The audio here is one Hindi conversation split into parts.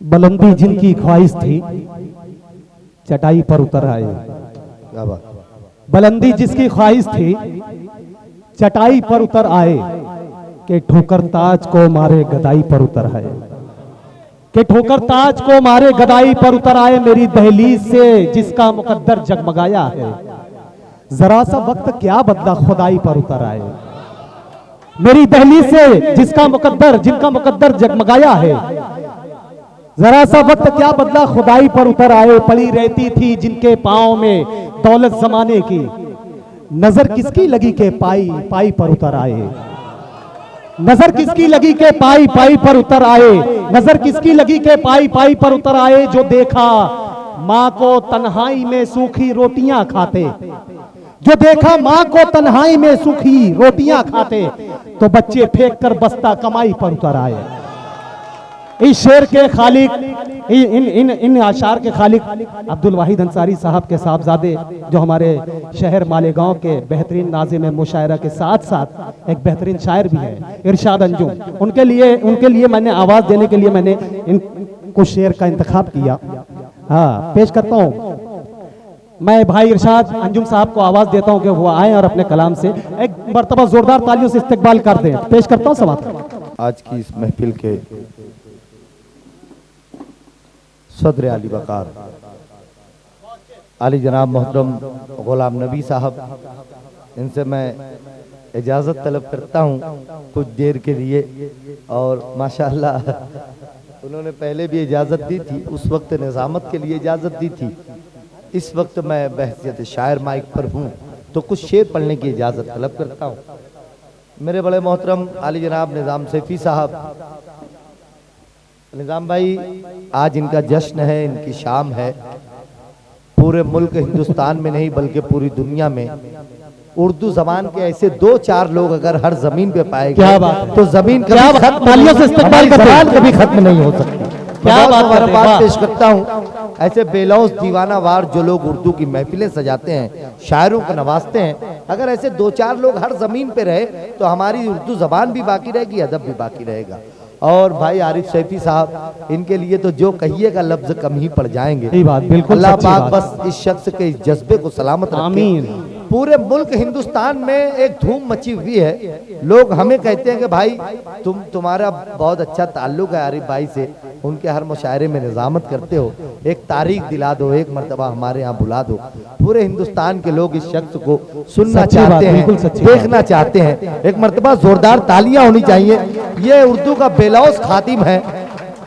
बुलंदी जिनकी ख्वाहिश थी चटाई पर उतर आए। क्या बात। बुलंदी जिसकी ख्वाहिश थी चटाई पर उतर आए कि ठोकर ताज को मारे गदाई पर उतर आए, कि ठोकर ताज को मारे गदाई पर उतर आए। मेरी दहलीज से जिसका मुकद्दर जगमगाया है, जरा सा वक्त क्या बदला खुदाई पर उतर आए। मेरी दहलीज से जिनका मुकद्दर जगमगाया है, जरा सा वक्त क्या बदला खुदाई पर उतर आए। पड़ी रहती थी जिनके पांव में दौलत जमाने की, नजर किसकी लगी के पाई पाई पर उतर आए। नजर किसकी लगी के पाई पाई पर उतर आए। नजर किसकी लगी के पाई पाई पर उतर आए। जो देखा माँ को तन्हाई में सूखी रोटियां खाते, जो देखा माँ को तन्हाई में सूखी रोटियां खाते, तो बच्चे फेंक कर बस्ता कमाई पर उतर आए। इस शेर के खालिक, इन आशार के खालिक अब्दुल वाहिद अंसारी साहब के साहबजादे, जो हमारे शहर मालेगांव के बेहतरीन नाज़िम मुशायरा के साथ साथ एक बेहतरीन शायर भी है, इरशाद अंजुम। उनके लिए मैंने आवाज देने के लिए मैंने कुछ शेर का इंतखाब किया। हाँ, पेश करता हूँ। मैं भाई इरशाद अंजुम साहब को आवाज देता हूँ कि वो आए और अपने कलाम से एक मर्तबा जोरदार तालियों से इस्तकबाल कर दें। पेश करता हूँ समाप्त। आज की इस महफिल के सदर आली वकार आली जनाब मोहतरम गुलाम नबी साहब, इनसे मैं इजाज़त तलब करता हूँ कुछ देर के लिए। और माशाअल्लाह उन्होंने पहले भी इजाज़त दी थी, उस वक्त निज़ामत के लिए इजाज़त दी थी। इस वक्त मैं बहसियत शायर माइक पर हूँ तो कुछ शेर पढ़ने की इजाज़त तलब करता हूँ। मेरे बड़े मोहतरम आली जनाब निज़ाम सैफी साहब, निज़ाम भाई आज इनका जश्न है, इनकी शाम है। पूरे मुल्क हिंदुस्तान में नहीं बल्कि पूरी दुनिया में उर्दू जबान के ऐसे 2-4 लोग अगर हर जमीन पे पाए गए तो जमीन कभी खत्म नहीं हो सकती। क्या बात पेश करता हूँ। ऐसे बेलौस दीवानावार जो लोग उर्दू की महफिलें सजाते हैं, शायरों को नवाजते हैं, अगर ऐसे 2-4 लोग हर जमीन पे रहे तो हमारी उर्दू जबान भी बाकी रहेगी, अदब भी बाकी रहेगा। और भाई आरिफ सैफी साहब, इनके लिए तो जो कहिएगा लफ्ज कम ही पड़ जाएंगे। बिल्कुल अल्लाह पाक बस इस शख्स के इस जज्बे को सलामत रखे। आमीन। पूरे मुल्क हिंदुस्तान में एक धूम मची हुई है। लोग हमें कहते हैं कि भाई तुम्हारा बहुत अच्छा ताल्लुक है आरिफ भाई से, उनके हर मुशायरे में निजामत करते हो, एक तारीख दिला दो, एक मर्तबा हमारे यहाँ बुला दो। पूरे हिंदुस्तान के लोग इस शख्स को सुनना चाहते हैं, देखना चाहते हैं। एक मर्तबा जोरदार तालियां होनी चाहिए। ये उर्दू का बेलौस खातिम है।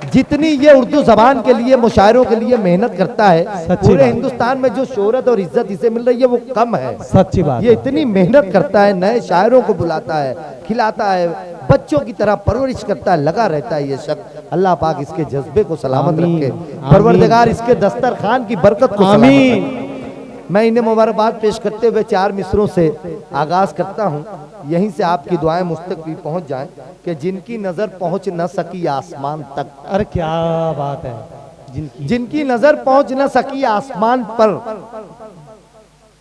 जितनी ये उर्दू जबान के लिए मुशायरों के लिए मेहनत करता है, पूरे हिंदुस्तान में जो शोहरत और इज्जत इसे मिल रही है वो कम है। सच्ची बात। ये इतनी मेहनत करता है, नए शायरों को बुलाता है, खिलाता है, बच्चों की तरह परवरिश करता है, लगा रहता है ये शख्स। अल्लाह पाक इसके जज्बे को सलामत रखे, परवरदिगार इसके दस्तरखान की बरकत को सलामत रखे। मैं इन्हें मुबारकबाद पेश करते हुए 4 मिसरों से आगाज करता हूँ। यहीं से आपकी दुआएं मुझ तक भी पहुँच जाएं कि जिनकी नजर पहुँच न सकी आसमान तक। अरे क्या बात है। जिनकी नजर पहुँच न सकी आसमान पर,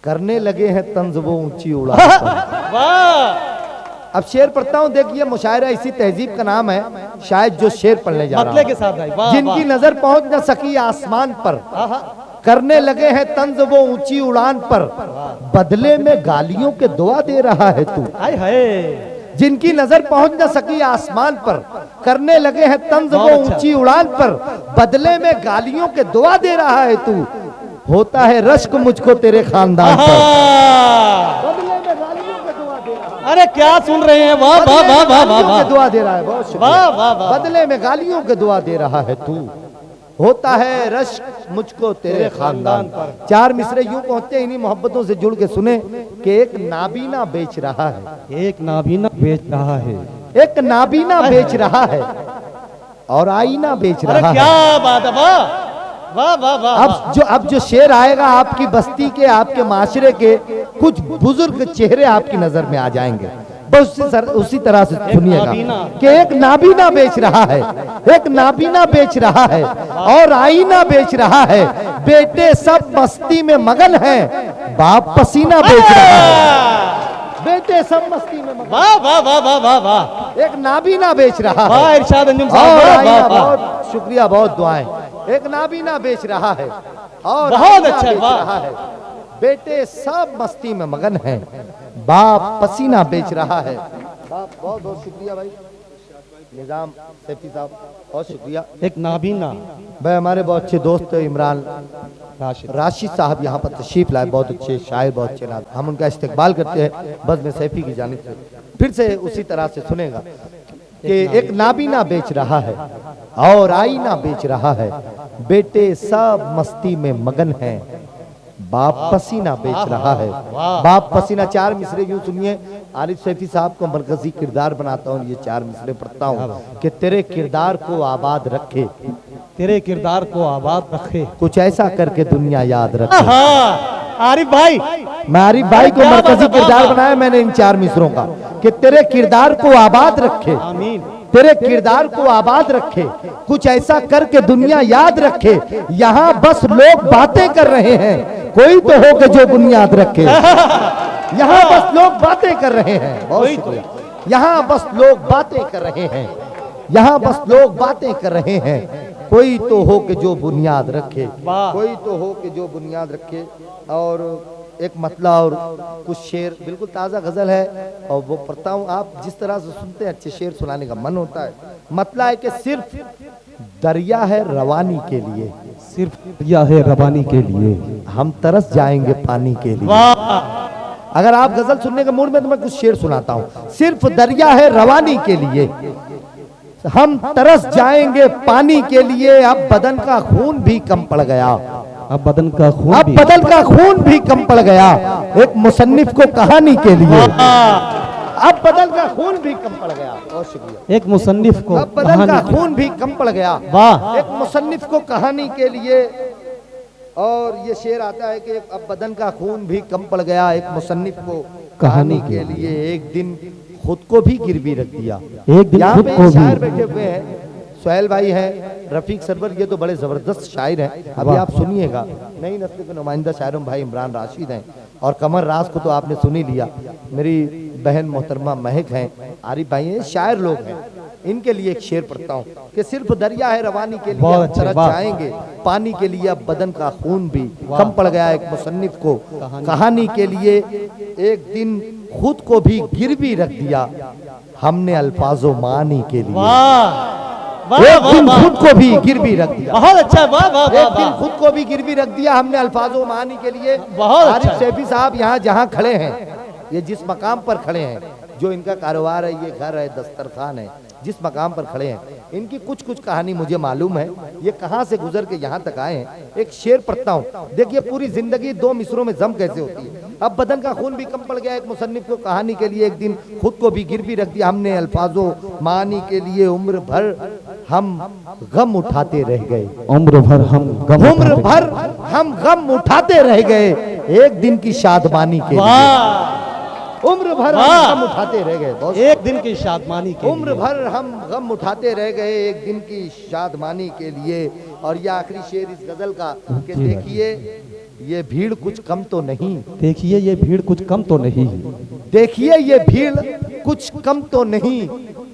करने लगे हैं तंज वो ऊंची उड़ान पर। अब शेर पढ़ता हूँ, देखिए मुशायरा इसी तहजीब का नाम है, शायद जो शेर पढ़ने जा रहा हूं। जिनकी नजर पहुँच न सकी आसमान पर, करने लगे हैं तंज वो ऊंची उड़ान पर, बदले में गालियों के दुआ दे रहा है तू। जिनकी नजर पहुंच न सकी आसमान पर, करने लगे हैं तंज वो ऊंची उड़ान पर, बदले में गालियों के दुआ दे रहा है तू। होता है रश्क मुझको तेरे खानदान पर, बदले में गालियों के दुआ दे रहा है। अरे क्या सुन रहे हैं, वाह वाह वाह वाह वाह, दुआ दे रहा है, बहुत शुक्रिया। बदले में गालियों के दुआ दे रहा है तू, होता है रश्क मुझको तेरे खानदान पर। 4 मिसरे यूं पहुंचते हैं, इन्हीं मोहब्बतों से जुड़ के सुने कि एक नाबीना बेच रहा है, एक नाबीना बेच रहा है, एक नाबीना बेच रहा है और आईना बेच रहा है। क्या बात है, वाह वाह वाह। अब जो शेर आएगा, आपकी बस्ती के, आपके माशरे के कुछ बुजुर्ग चेहरे आपकी नजर में आ जाएंगे। बस उसी तरह से सुनिएगा कि एक नाबीना बेच रहा है, एक नाबीना बेच रहा है और आईना बेच रहा है। बेटे सब मस्ती में मगन है, बाप पसीना बेच रहा है। बेटे सब मस्ती में मगन। वाह वाह वाह वाह वाह वाह, एक नाबीना बेच रहा है। वाह इरशाद अंजुम और साहब, वाह, आईना, वाह, वाह। बहुत शुक्रिया, बहुत दुआएं। एक नाबीना बेच रहा है और बहुत आईना अच्छा, बेच वाह। रहा है। बेटे सब मस्ती में मगन हैं, बाप पसीना बेच रहा है। बाप, बहुत बहुत शुक्रिया भाई निजाम सैफी साहब, बहुत शुक्रिया। एक नाबीना भाई हमारे बहुत अच्छे दोस्त इमरान राशिद, राशिद साहब यहाँ पर तशरीफ लाए, बहुत अच्छे शायर, बहुत अच्छे नाम, हम उनका इस्तकबाल करते हैं। बस में सैफी की जानिब से फिर से उसी तरह से सुनेगा कि एक नाबीना बेच रहा है और आईना बेच रहा है। बेटे सब मस्ती में मगन हैं, बाप पसीना बेच रहा है। बाप पसीना, चार मिसरे यूं सुनिए। आरिफ सैफी साहब को मरकजी किरदार बनाता हूँ, ये चार मिसरे पढ़ता हूँ कि तेरे किरदार को आबाद रखे, तेरे किरदार को आबाद रखे, कुछ ऐसा करके दुनिया याद रखे। आरिफ भाई, मैं आरिफ भाई को मरकजी किरदार बनाया मैंने इन चार मिसरों का कि तेरे किरदार को आबाद रखे, आमीन, तेरे किरदार को आबाद रखे, कुछ ऐसा करके दुनिया याद रखे। यहाँ बस लोग बातें कर रहे हैं, कोई तो हो कि जो बुनियाद रखे। यहाँ बस लोग बातें कर रहे हैं, बहुत शुक्रिया। यहाँ बस लोग बातें कर रहे हैं, यहाँ बस लोग बातें कर रहे हैं, कोई तो हो कि जो बुनियाद रखे, कोई तो हो कि जो बुनियाद रखे। और एक मतला और कुछ शेर, बिल्कुल ताज़ा गज़ल है और वो पढ़ता हूँ। आप जिस तरह से सुनते हैं अच्छे शेर सुनाने का मन होता है। मतला है कि सिर्फ दरिया है रवानी के लिए, सिर्फ दरिया है रवानी के लिए, हम तरस जाएंगे पानी के लिए। अगर आप गजल सुनने के मूड में तो मैं कुछ शेर सुनाता हूँ। सिर्फ दरिया है रवानी के लिए, हम तरस जाएंगे पानी के लिए। अब बदन का खून भी कम पड़ गया, अब बदन का खून, अब बदन का खून भी कम पड़ गया एक मुसन्निफ को कहानी के लिए। अब बदन का खून भी कम पड़ गया, बहुत शुक्रिया। एक मुसन्निफ को, अब बदन का खून भी कम पड़ गया, वाह, एक मुसन्निफ को कहानी के लिए। और ये शेर आता है कि अब बदन का खून भी कम पड़ गया एक मुसन्निफ को कहानी के लिए। एक दिन खुद को भी गिरवी रख दिया, एक दिन यहाँ खुद पे को शायर भी। बैठे हुए हैं, सुहेल भाई हैं, रफीक सरवर, ये तो बड़े जबरदस्त शायर हैं। अभी आप सुनिएगा, नई नस्ल के नुमाइंदा शायरों भाई इमरान राशिद हैं और कमर राज को तो आपने सुन ही लिया। मेरी बहन मोहतरमा महक हैं, आरिफ भाई हैं, शायर लोग हैं। इनके लिए एक शेर पढ़ता हूँ कि सिर्फ दरिया है रवानी के लिए, बहुत हम अच्छे, तरस वाह। जाएंगे पानी के लिए। अब बदन का खून भी कम पड़ गया एक मुसन्निफ को कहानी के लिए। एक दिन खुद को भी गिरवी रख दिया हमने अल्फाजो मानी के लिए। एक दिन खुद को भी गिरवी रख दिया, बहुत अच्छा, वाह वाह एक दिन खुद को भी गिरवी रख दिया हमने अल्फाजो मानी के लिए। बहुत आरिफ अच्छा। सैफी साहब यहाँ जहाँ खड़े हैं, ये जिस मकाम पर खड़े हैं, जो इनका कारोबार है, ये घर है, दस्तरखान है, जिस मकाम पर खड़े हैं, इनकी कुछ कुछ कहानी मुझे मालूम है, ये कहाँ से गुजर के यहाँ तक आए हैं। एक शेर पढ़ता हूँ, देखिए पूरी जिंदगी दो मिसरों में जम कैसे होती है। अब बदन का खून भी कम पड़ गया एक मुसन्निफ को कहानी के लिए। एक दिन खुद को भी गिरवी रख दिया हमने अल्फाजो मानी के लिए। उम्र भर हम गम उठाते रह गए, उम्र भर हम गम, उम्र भर हम गम उठाते रह गए एक दिन की शादमानी के लिए। उम्र भर हम गम उठाते रह गए, एक दिन की शादमानी के उम्र भर हम गम उठाते रह गए एक दिन की शादमानी के लिए। और ये आखिरी शेर इस गजल का कि देखिए ये भीड़ कुछ कम तो नहीं, देखिए ये भीड़ कुछ कम तो नहीं, देखिए ये भीड़ कुछ कम तो नहीं,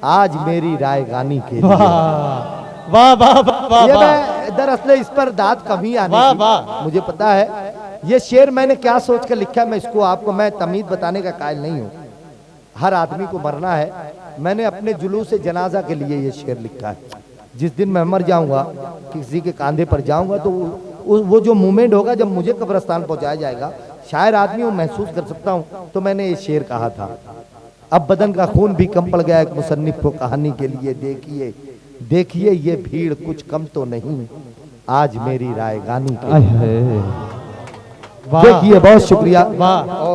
आज मेरी राय गानी के लिए। वाह वाह वाह, ये मैं दरअसल इस पर दाद कमी आने की मुझे पता है। ये शेर मैंने क्या सोच कर लिखा है, मैं इसको आपको मैं तमीद बताने का कायल नहीं हूँ। हर आदमी को मरना है, मैंने अपने जुलूस जनाजा के लिए ये शेर लिखा है। जिस दिन मैं मर जाऊंगा, किसी के कांधे पर जाऊंगा, तो वो जो मोमेंट होगा जब मुझे कब्रिस्तान पहुंचाया जाएगा, शायर आदमी वो महसूस कर सकता हूँ। तो मैंने ये शेर कहा था, अब बदन का खून भी कम पड़ गया एक मुसन्निफ को कहानी के लिए। देखिए देखिए ये भीड़ कुछ कम तो नहीं, आज मेरी राय गानी के लिए। वाह, देखिए बहुत शुक्रिया।